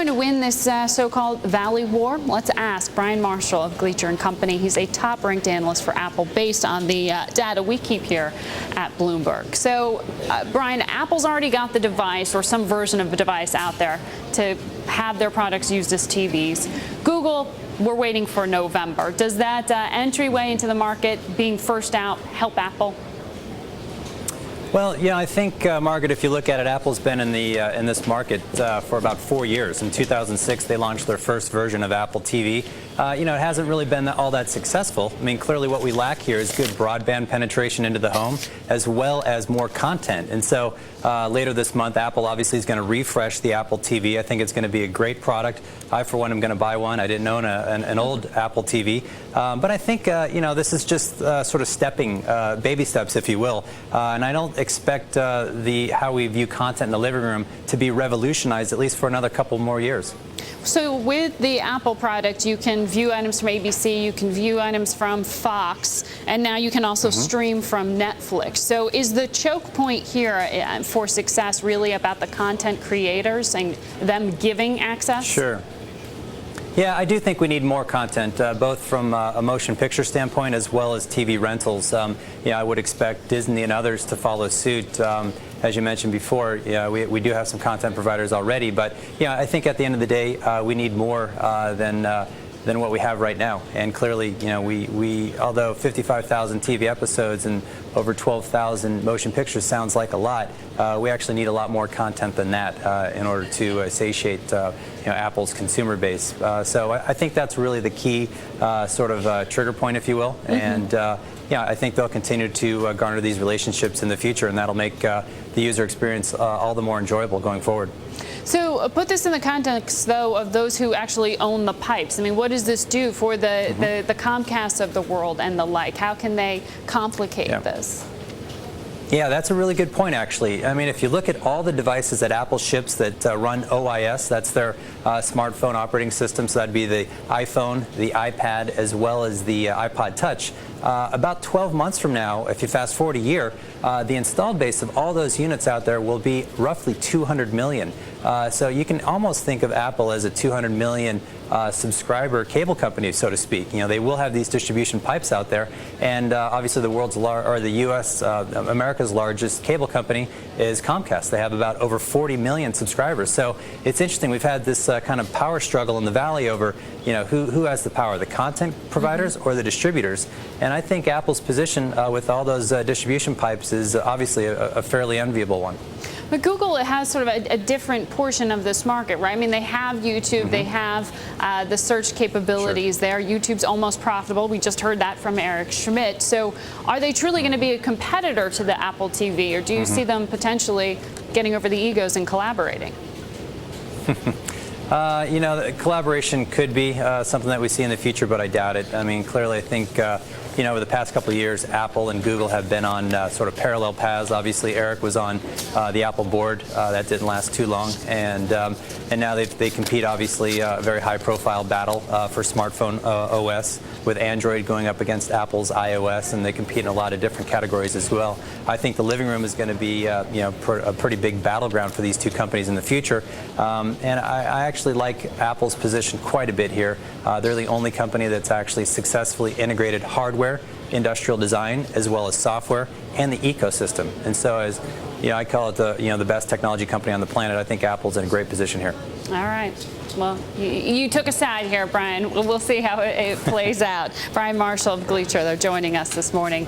going to win this so-called Valley War? Let's ask Brian Marshall of Gleacher Company. He's a top-ranked analyst for Apple based on the data we keep here at Bloomberg. So, Brian, Apple's already got the device or some version of the device out there to have their products used as TVs. Google, we're waiting for November. Does that entryway into the market, being first out, help Apple? Well, yeah, I think, Margaret, if you look at it, Apple's been in this market for about 4 years. In 2006, they launched their first version of Apple TV. It hasn't really been all that successful. I mean, clearly what we lack here is good broadband penetration into the home, as well as more content. And so later this month, Apple obviously is going to refresh the Apple TV. I think it's going to be a great product. I, for one, am going to buy one. I didn't own an old Apple TV. But I think, this is just sort of stepping, baby steps, if you will. And I don't expect how we view content in the living room to be revolutionized, at least for another couple more years. So with the Apple product, you can view items from ABC, you can view items from Fox, and now you can also stream from Netflix. So is the choke point here for success really about the content creators and them giving access? Sure. Yeah, I do think we need more content, both from a motion picture standpoint as well as TV rentals. I would expect Disney and others to follow suit. As you mentioned before, we do have some content providers already, but I think at the end of the day, we need more than what we have right now. And clearly, although 55,000 TV episodes and over 12,000 motion pictures sounds like a lot, we actually need a lot more content than that in order to satiate Apple's consumer base. So I think that's really the key sort of trigger point, if you will. And I think they'll continue to garner these relationships in the future, and that'll make the user experience all the more enjoyable going forward. So put this in the context, though, of those who actually own the pipes. I mean, what does this do for the Comcasts of the world and the like? How can they complicate this? Yeah, that's a really good point, actually. I mean, if you look at all the devices that Apple ships that run OIS, that's their smartphone operating system, so that'd be the iPhone, the iPad, as well as the iPod Touch. About 12 months from now, if you fast forward a year, the installed base of all those units out there will be roughly 200 million. So you can almost think of Apple as a 200 million subscriber cable company, so to speak. They will have these distribution pipes out there, and obviously the U.S. America's largest cable company is Comcast. They have about over 40 million subscribers. So it's interesting. We've had this kind of power struggle in the Valley over who has the power, the content providers or the distributors. And I think Apple's position with all those distribution pipes is obviously a fairly enviable one. But Google has sort of a different portion of this market, right? I mean, they have YouTube, they have the search capabilities there. YouTube's almost profitable. We just heard that from Eric Schmidt. So are they truly going to be a competitor to the Apple TV, or do you see them potentially getting over the egos and collaborating? Collaboration could be something that we see in the future, but I doubt it. I mean, clearly, I think over the past couple of years, Apple and Google have been on sort of parallel paths. Obviously, Eric was on the Apple board. That didn't last too long, and now they compete, obviously, a very high-profile battle for smartphone OS, with Android going up against Apple's iOS, and they compete in a lot of different categories as well. I think the living room is going to be a pretty big battleground for these two companies in the future, and I actually like Apple's position quite a bit here. They're the only company that's actually successfully integrated hardware, industrial design, as well as software and the ecosystem. And so, as I call it the best technology company on the planet, I think Apple's in a great position here. All right. Well, you took a side here, Brian. We'll see how it plays out. Brian Marshall of Gleacher, they're joining us this morning.